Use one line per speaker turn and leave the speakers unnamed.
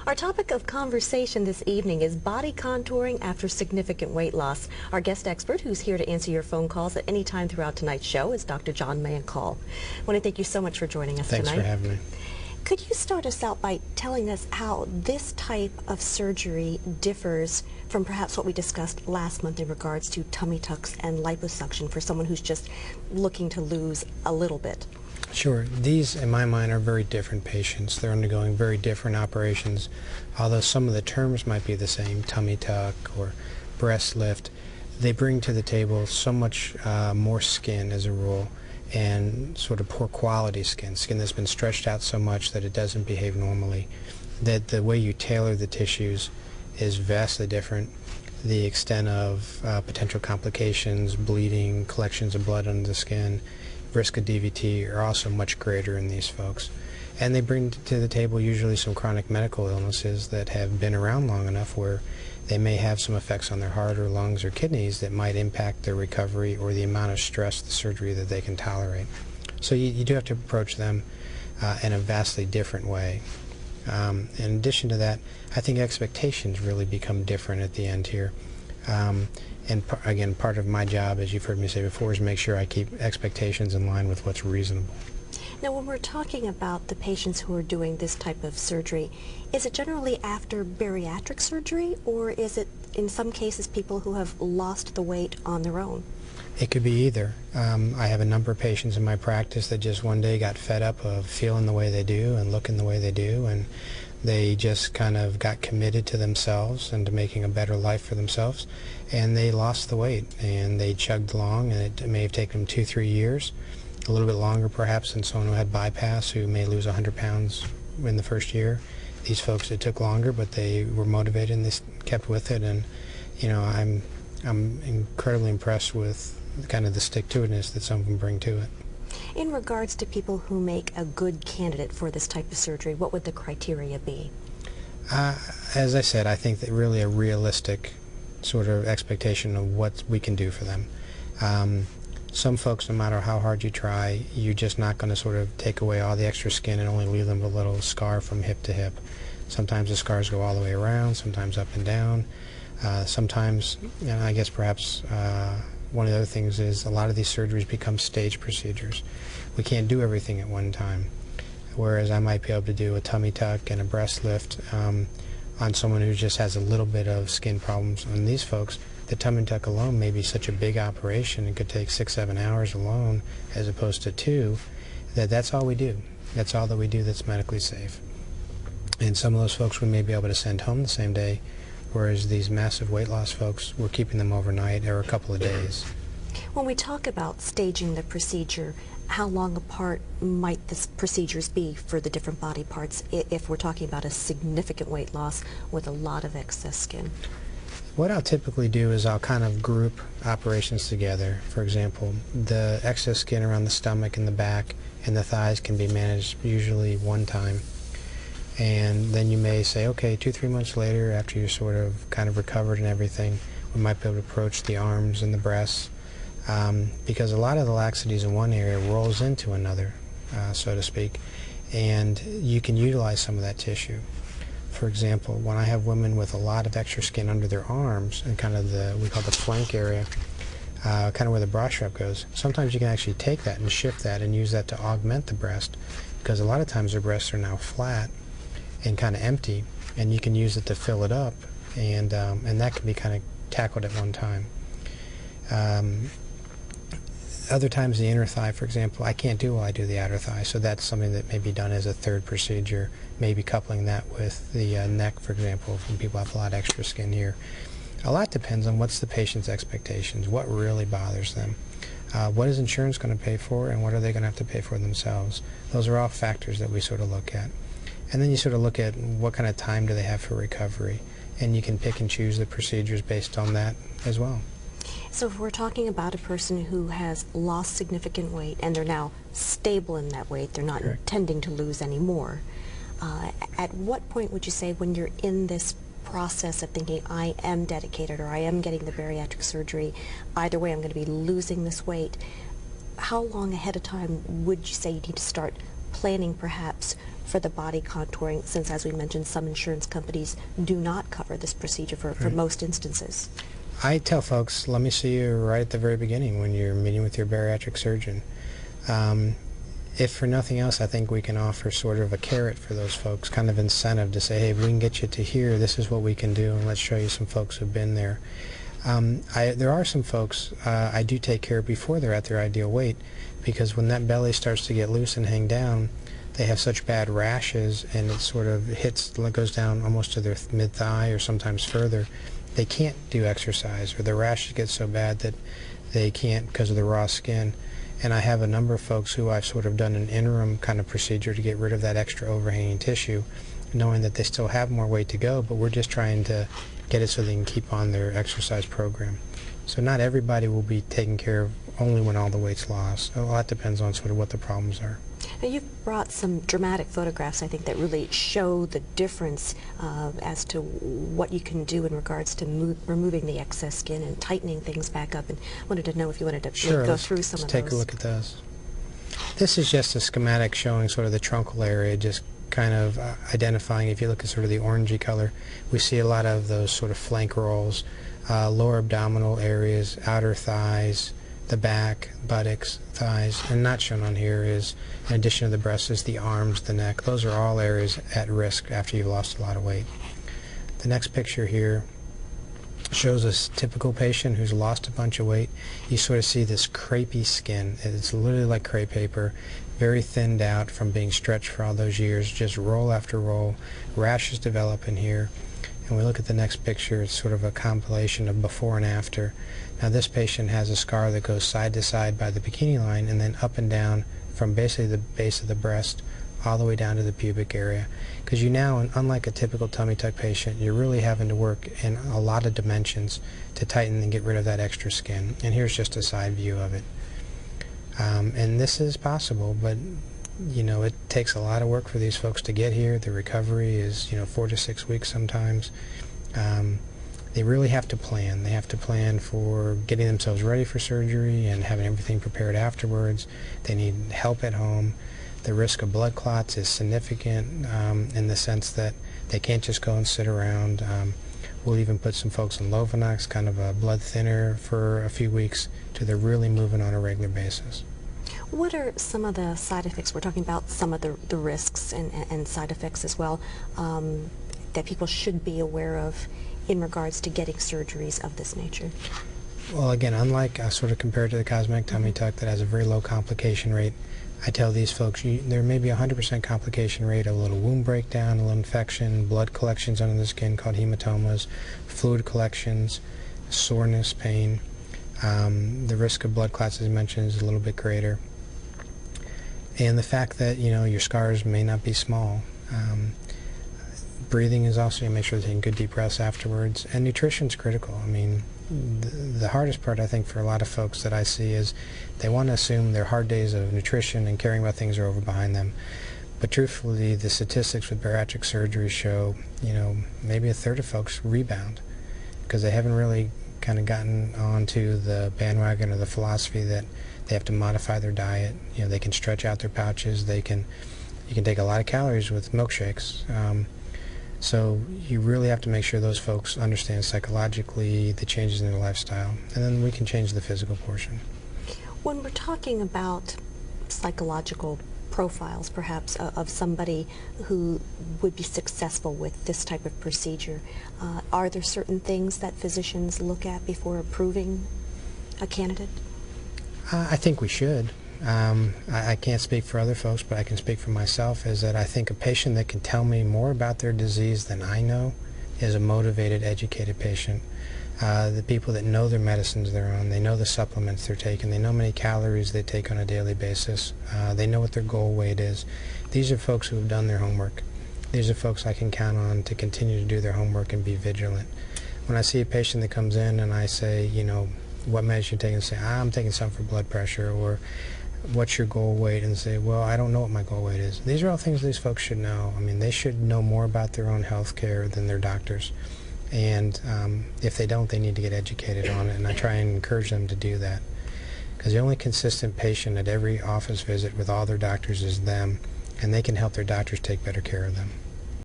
Our topic of conversation this evening is body contouring after significant weight loss. Our guest expert, who's here to answer your phone calls at any time throughout tonight's show, is Dr. John Mancoll. I want to thank you so much for joining us tonight.
Thanks for having me.
Could you start us out by telling us how this type of surgery differs from perhaps what we discussed last month in regards to tummy tucks and liposuction for someone who's just looking to lose a little bit?
Sure. These, in my mind, are very different patients. They're undergoing very different operations. Although some of the terms might be the same, tummy tuck or breast lift, they bring to the table so much more skin as a rule, and sort of poor quality skin that's been stretched out so much that it doesn't behave normally, that the way you tailor the tissues is vastly different. The extent of potential complications, bleeding, collections of blood under the skin, risk of DVT are also much greater in these folks. And they bring to the table usually some chronic medical illnesses that have been around long enough where they may have some effects on their heart or lungs or kidneys that might impact their recovery or the amount of stress, the surgery that they can tolerate. So you do have to approach them in a vastly different way. In addition to that, I think expectations really become different at the end here. And again, part of my job, as you've heard me say before, is make sure I keep expectations in line with what's reasonable.
Now, when we're talking about the patients who are doing this type of surgery, is it generally after bariatric surgery, or is it in some cases people who have lost the weight on their own?
It could be either. I have a number of patients in my practice that just one day got fed up of feeling the way they do and looking the way they do, and they just kind of got committed to themselves and to making a better life for themselves, and they lost the weight and they chugged along, and it may have taken them 2-3 years, a little bit longer perhaps than someone who had bypass who may lose 100 pounds in the first year. These folks, it took longer, but they were motivated and they kept with it, and you know, I'm incredibly impressed with kind of the stick-to-itiveness that some of them bring to it.
In regards to people who make a good candidate for this type of surgery, what would the criteria be?
As I said, I think that really a realistic sort of expectation of what we can do for them. Some folks, no matter how hard you try, you're just not going to sort of take away all the extra skin and only leave them a little scar from hip to hip. Sometimes the scars go all the way around, sometimes up and down. Sometimes, and I guess perhaps one of the other things is a lot of these surgeries become stage procedures. We can't do everything at one time, whereas I might be able to do a tummy tuck and a breast lift on someone who just has a little bit of skin problems. On these folks, the tummy tuck alone may be such a big operation, it could take 6-7 hours alone as opposed to 2, that's all we do. That's all that we do that's medically safe. And some of those folks we may be able to send home the same day, whereas these massive weight loss folks, we're keeping them overnight or a couple of days.
When we talk about staging the procedure, how long apart might the procedures be for the different body parts if we're talking about a significant weight loss with a lot of excess skin?
What I'll typically do is I'll kind of group operations together. For example, the excess skin around the stomach and the back and the thighs can be managed usually one time. And then you may say, okay, 2-3 months later, after you're sort of kind of recovered and everything, we might be able to approach the arms and the breasts, because a lot of the laxities in one area rolls into another, so to speak, and you can utilize some of that tissue. For example, when I have women with a lot of extra skin under their arms and kind of we call the flank area, kind of where the bra strap goes, sometimes you can actually take that and shift that and use that to augment the breast, because a lot of times their breasts are now flat and kind of empty, and you can use it to fill it up, and that can be kind of tackled at one time. Other times the inner thigh, for example, I can't do while I do the outer thigh, so that's something that may be done as a third procedure, maybe coupling that with the neck, for example, when people have a lot of extra skin here. A lot depends on what's the patient's expectations, what really bothers them. What is insurance going to pay for, and what are they going to have to pay for themselves? Those are all factors that we sort of look at. And then you sort of look at what kind of time do they have for recovery, and you can pick and choose the procedures based on that as well.
So if we're talking about a person who has lost significant weight and they're now stable in that weight, they're not
Correct.
intending to lose any more, at what point would you say, when you're in this process of thinking, I am dedicated or I am getting the bariatric surgery, either way I'm going to be losing this weight, how long ahead of time would you say you need to start planning perhaps for the body contouring, since, as we mentioned, some insurance companies do not cover this procedure for most instances?
I tell folks, let me see you right at the very beginning when you're meeting with your bariatric surgeon. If for nothing else, I think we can offer sort of a carrot for those folks, kind of incentive to say, hey, if we can get you to here, this is what we can do, and let's show you some folks who've been there. There are some folks I do take care of before they're at their ideal weight, because when that belly starts to get loose and hang down, they have such bad rashes, and it sort of goes down almost to their mid-thigh or sometimes further. They can't do exercise, or the rashes get so bad that they can't because of the raw skin. And I have a number of folks who I've sort of done an interim kind of procedure to get rid of that extra overhanging tissue, knowing that they still have more weight to go, but we're just trying to get it so they can keep on their exercise program. So not everybody will be taken care of only when all the weight's lost. A lot depends on sort of what the problems are.
Now, you've brought some dramatic photographs, I think, that really show the difference as to what you can do in regards to removing the excess skin and tightening things back up, and wanted to know if you wanted to go through some of those.
Let's take a look at those. This is just a schematic showing sort of the truncal area, just kind of identifying. If you look at sort of the orangey color, we see a lot of those sort of flank rolls, lower abdominal areas, outer thighs, the back, buttocks, thighs, and not shown on here is, in addition to the breasts, is the arms, the neck. Those are all areas at risk after you've lost a lot of weight. The next picture here shows a typical patient who's lost a bunch of weight. You sort of see this crepey skin. It's literally like crepe paper, very thinned out from being stretched for all those years, just roll after roll. Rashes develop in here. And we look at the next picture, it's sort of a compilation of before and after. Now this patient has a scar that goes side to side by the bikini line and then up and down from basically the base of the breast all the way down to the pubic area. Because you now, unlike a typical tummy tuck patient, you're really having to work in a lot of dimensions to tighten and get rid of that extra skin. And here's just a side view of it. And this is possible, but you know, it takes a lot of work for these folks to get here. The recovery is, 4 to 6 weeks sometimes. They really have to plan. They have to plan for getting themselves ready for surgery and having everything prepared afterwards. They need help at home. The risk of blood clots is significant in the sense that they can't just go and sit around. We'll even put some folks on Lovenox, kind of a blood thinner, for a few weeks till they're really moving on a regular basis.
What are some of the side effects? We're talking about some of the risks and side effects as well that people should be aware of in regards to getting surgeries of this nature.
Well, again, unlike sort of compared to the cosmetic tummy tuck that has a very low complication rate, I tell these folks there may be a 100% complication rate, a little wound breakdown, a little infection, blood collections under the skin called hematomas, fluid collections, soreness, pain. The risk of blood clots, as I mentioned, is a little bit greater. And the fact that, your scars may not be small. Breathing is also, you make sure they're taking good deep breaths afterwards. And nutrition's critical. I mean, the hardest part, I think, for a lot of folks that I see is they want to assume their hard days of nutrition and caring about things are over behind them. But truthfully, the statistics with bariatric surgery show, maybe a third of folks rebound because they haven't really kind of gotten onto the bandwagon or the philosophy that they have to modify their diet. They can stretch out their pouches. You can take a lot of calories with milkshakes. So you really have to make sure those folks understand psychologically the changes in their lifestyle, and then we can change the physical portion.
When we're talking about psychological profiles, perhaps, of somebody who would be successful with this type of procedure, are there certain things that physicians look at before approving a candidate?
I think we should. I can't speak for other folks, but I can speak for myself, is that I think a patient that can tell me more about their disease than I know is a motivated, educated patient. The people that know their medicines they're on, they know the supplements they're taking, they know how many calories they take on a daily basis, they know what their goal weight is. These are folks who have done their homework. These are folks I can count on to continue to do their homework and be vigilant. When I see a patient that comes in and I say, what medicine you taking, they say, I'm taking some for blood pressure, or what's your goal weight, and say, well, I don't know what my goal weight is. These are all things these folks should know. I mean, they should know more about their own health care than their doctors. And if they don't, they need to get educated on it, and I try and encourage them to do that. Because the only consistent patient at every office visit with all their doctors is them, and they can help their doctors take better care of them.